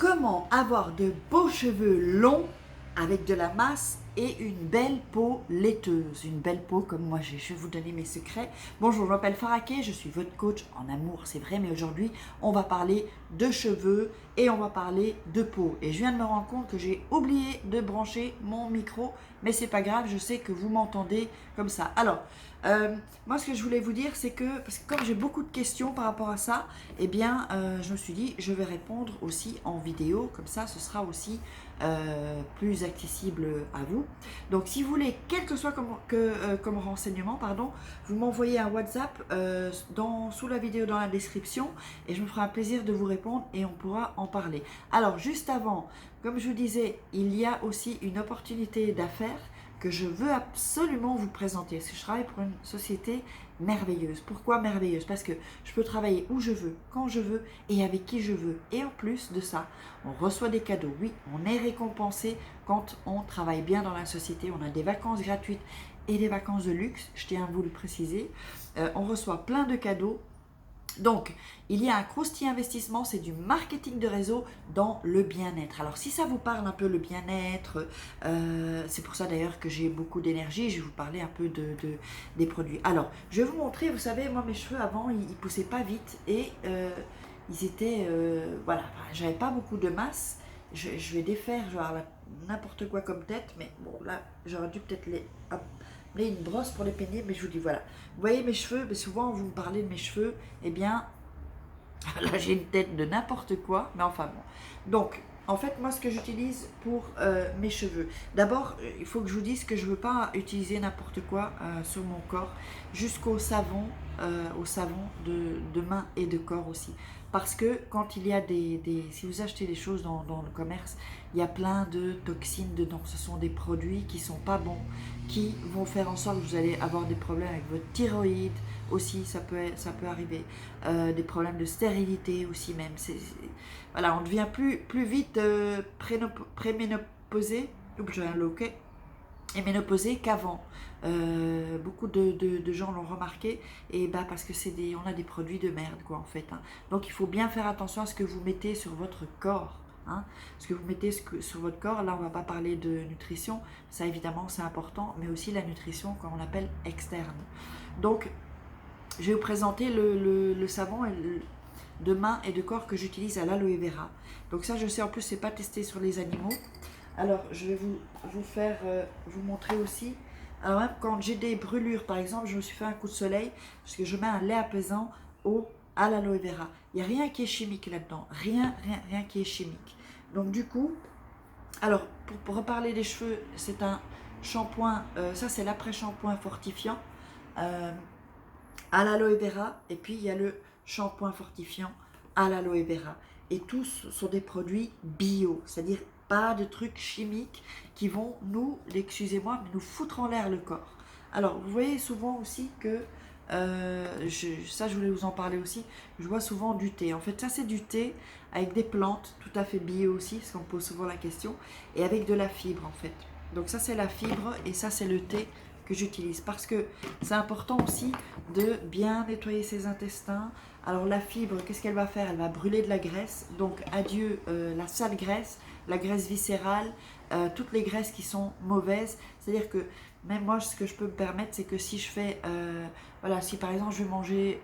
Comment avoir de beaux cheveux longs avec de la masse et une belle peau laiteuse, une belle peau comme moi j'ai. Je vais vous donner mes secrets. Bonjour, je m'appelle Faraké, je suis votre coach en amour, c'est vrai, mais aujourd'hui on va parler de cheveux et on va parler de peau. Et je viens de me rendre compte que j'ai oublié de brancher mon micro, mais c'est pas grave, je sais que vous m'entendez comme ça. Alors, moi ce que je voulais vous dire, c'est que, parce que comme j'ai beaucoup de questions par rapport à ça, eh bien je me suis dit, je vais répondre aussi en vidéo, comme ça ce sera aussi plus accessible à vous. Donc si vous voulez, quel que soit comme renseignement, pardon, vous m'envoyez un WhatsApp sous la vidéo dans la description et je me ferai un plaisir de vous répondre et on pourra en parler. Alors juste avant, comme je vous disais, il y a aussi une opportunité d'affaires que je veux absolument vous présenter. Parce que je travaille pour une société merveilleuse. Pourquoi merveilleuse? Parce que je peux travailler où je veux, quand je veux et avec qui je veux. Et en plus de ça, on reçoit des cadeaux. Oui, on est récompensé quand on travaille bien dans la société. On a des vacances gratuites et des vacances de luxe, je tiens à vous le préciser. On reçoit plein de cadeaux. Donc, il y a un croustillant investissement, c'est du marketing de réseau dans le bien-être. Alors, si ça vous parle un peu le bien-être, c'est pour ça d'ailleurs que j'ai beaucoup d'énergie, je vais vous parler un peu des produits. Alors, je vais vous montrer, vous savez, moi mes cheveux avant, ils ne poussaient pas vite et ils étaient, voilà, j'avais pas beaucoup de masse. Je vais défaire, genre n'importe quoi comme tête, mais bon, là, j'aurais dû peut-être une brosse pour les peigner, mais je vous dis voilà. Vous voyez mes cheveux, mais souvent vous me parlez de mes cheveux, eh bien, là j'ai une tête de n'importe quoi, mais enfin bon. Donc, en fait, moi ce que j'utilise pour mes cheveux, d'abord, il faut que je vous dise que je ne veux pas utiliser n'importe quoi sur mon corps, jusqu'au savon, au savon de main et de corps aussi. Parce que quand il y a si vous achetez des choses dans le commerce, il y a plein de toxines dedans. Ce sont des produits qui ne sont pas bons, qui vont faire en sorte que vous allez avoir des problèmes avec votre thyroïde aussi, ça peut arriver, des problèmes de stérilité aussi même. Voilà, on devient plus vite préménopausé, j'ai un loquet, et ménopausé qu'avant. Beaucoup de gens l'ont remarqué, et bah parce que on a des produits de merde quoi en fait. Hein. Donc il faut bien faire attention à ce que vous mettez sur votre corps. Hein, ce que vous mettez sur votre corps, là on va pas parler de nutrition, ça évidemment c'est important, mais aussi la nutrition qu'on appelle externe. Donc je vais vous présenter le savon de main et de corps que j'utilise à l'aloe vera. Donc ça je sais en plus c'est pas testé sur les animaux. Alors je vais vous montrer aussi. Alors même quand j'ai des brûlures par exemple, je me suis fait un coup de soleil parce que je mets un lait apaisant à l'aloe vera. Il n'y a rien qui est chimique là-dedans, rien qui est chimique. Donc du coup, alors pour reparler des cheveux, c'est un shampoing, ça c'est l'après-shampoing fortifiant à l'aloe vera, et puis il y a le shampoing fortifiant à l'aloe vera. Et tous sont des produits bio, c'est-à-dire pas de trucs chimiques qui vont excusez-moi, mais nous foutre en l'air le corps. Alors, vous voyez souvent aussi que, ça je voulais vous en parler aussi, je vois souvent du thé. En fait, ça c'est du thé avec des plantes, tout à fait bio aussi, parce qu'on me pose souvent la question, et avec de la fibre en fait. Donc ça c'est la fibre, et ça c'est le thé que j'utilise, parce que c'est important aussi de bien nettoyer ses intestins. Alors la fibre, qu'est-ce qu'elle va faire? Elle va brûler de la graisse, donc adieu la sale graisse, la graisse viscérale, toutes les graisses qui sont mauvaises. C'est-à-dire que même moi, ce que je peux me permettre, c'est que si je fais, voilà, si par exemple je vais manger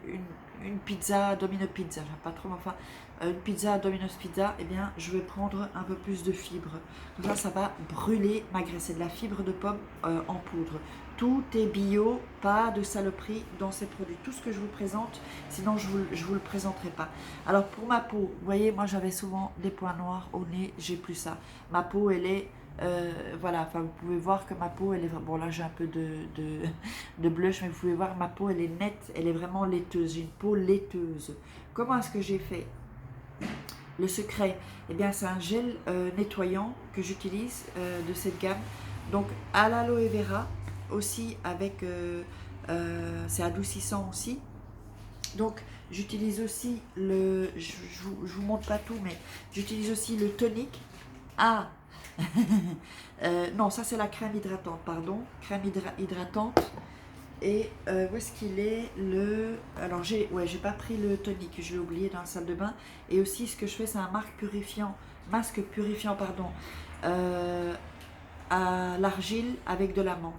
une pizza, Domino's Pizza, j'aime pas trop, mais enfin, une pizza, Domino's Pizza, eh bien, je vais prendre un peu plus de fibres. Comme ça va brûler ma graisse. C'est de la fibre de pomme en poudre. Tout est bio, pas de saloperie dans ces produits. Tout ce que je vous présente, sinon je vous le présenterai pas. Alors pour ma peau, vous voyez, moi j'avais souvent des points noirs au nez, j'ai plus ça. Ma peau, elle est, voilà, enfin vous pouvez voir que ma peau, elle est, bon là j'ai un peu de blush, mais vous pouvez voir ma peau, elle est nette, elle est vraiment laiteuse. J'ai une peau laiteuse. Comment est-ce que j'ai fait? Le secret, eh bien c'est un gel nettoyant que j'utilise de cette gamme. Donc à l'aloe vera, aussi avec, c'est adoucissant aussi. Donc j'utilise aussi je vous montre pas tout, mais j'utilise aussi le tonique. Ah non, ça c'est la crème hydratante, pardon, crème hydratante. Et où est-ce qu'il est le... Alors j'ai pas pris le tonique, je l'ai oublié dans la salle de bain. Et aussi ce que je fais, c'est un masque purifiant pardon, euh, à l'argile avec de la menthe.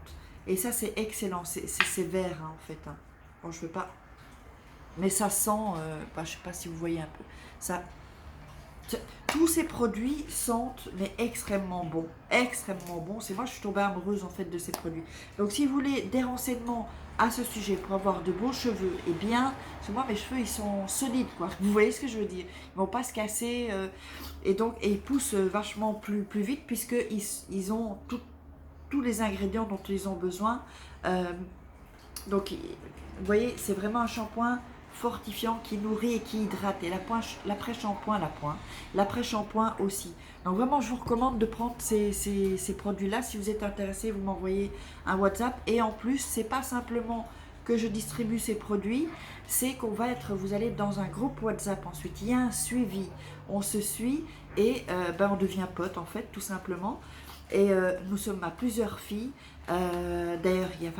Et ça c'est excellent, c'est vert hein, en fait. Hein. Bon je veux pas... Mais ça sent, je sais pas si vous voyez un peu. Ça, tous ces produits sentent mais extrêmement bons, extrêmement bons. C'est moi je suis tombée amoureuse en fait de ces produits. Donc si vous voulez des renseignements à ce sujet pour avoir de beaux cheveux, et bien, parce que moi mes cheveux ils sont solides quoi. Vous voyez ce que je veux dire? Ils vont pas se casser et donc ils poussent vachement plus vite puisque ils ont tous les ingrédients dont ils ont besoin. Euh, donc vous voyez c'est vraiment un shampoing fortifiant qui nourrit et qui hydrate. Et l'après-shampoing aussi. Donc vraiment, je vous recommande de prendre ces produits-là. Si vous êtes intéressé, vous m'envoyez un WhatsApp. Et en plus, c'est pas simplement que je distribue ces produits, c'est vous allez être dans un groupe WhatsApp ensuite. Il y a un suivi. On se suit et on devient potes en fait, tout simplement. Et nous sommes à plusieurs filles. D'ailleurs, il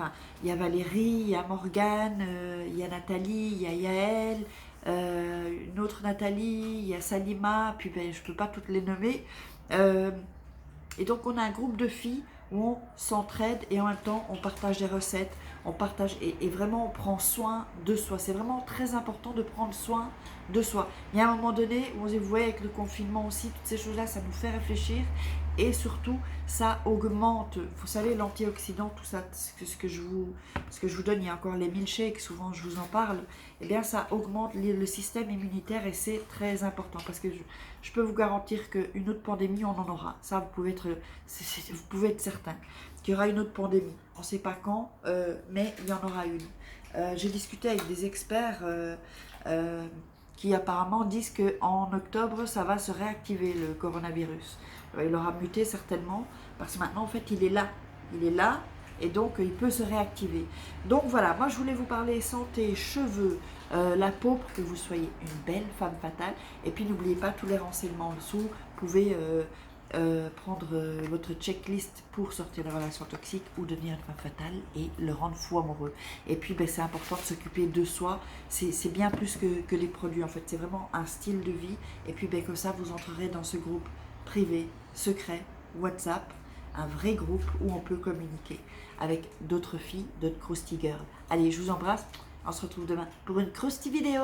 y a Valérie, il y a Morgane, il y a Nathalie, il y a Yael, une autre Nathalie, il y a Salima, puis je ne peux pas toutes les nommer. Et donc, on a un groupe de filles où on s'entraide et en même temps, on partage des recettes, on partage et vraiment, on prend soin de soi. C'est vraiment très important de prendre soin de soi. Il y a un moment donné où vous voyez avec le confinement aussi, toutes ces choses-là, ça nous fait réfléchir et surtout, ça augmente, vous savez, l'antioxydant, tout ça, ce que je vous donne, il y a encore les milkshakes, souvent je vous en parle, eh bien ça augmente le système immunitaire et c'est très important parce que je peux vous garantir qu'une autre pandémie, on en aura. Ça, vous pouvez être certain qu'il y aura une autre pandémie. On ne sait pas quand, mais il y en aura une. J'ai discuté avec des experts qui apparemment disent qu'en octobre, ça va se réactiver le coronavirus. Il aura muté certainement, parce que maintenant, en fait, il est là. Il est là, et donc, il peut se réactiver. Donc, voilà, moi, je voulais vous parler santé, cheveux, la peau, pour que vous soyez une belle femme fatale. Et puis, n'oubliez pas tous les renseignements en dessous. Vous pouvez prendre votre checklist pour sortir de la relation toxique ou devenir une femme fatale et le rendre fou amoureux. Et puis, c'est important de s'occuper de soi. C'est bien plus que les produits, en fait. C'est vraiment un style de vie. Et puis, comme ça, vous entrerez dans ce groupe privé, secret, WhatsApp, un vrai groupe où on peut communiquer avec d'autres filles, d'autres crusty girls. Allez, je vous embrasse. On se retrouve demain pour une crusty vidéo.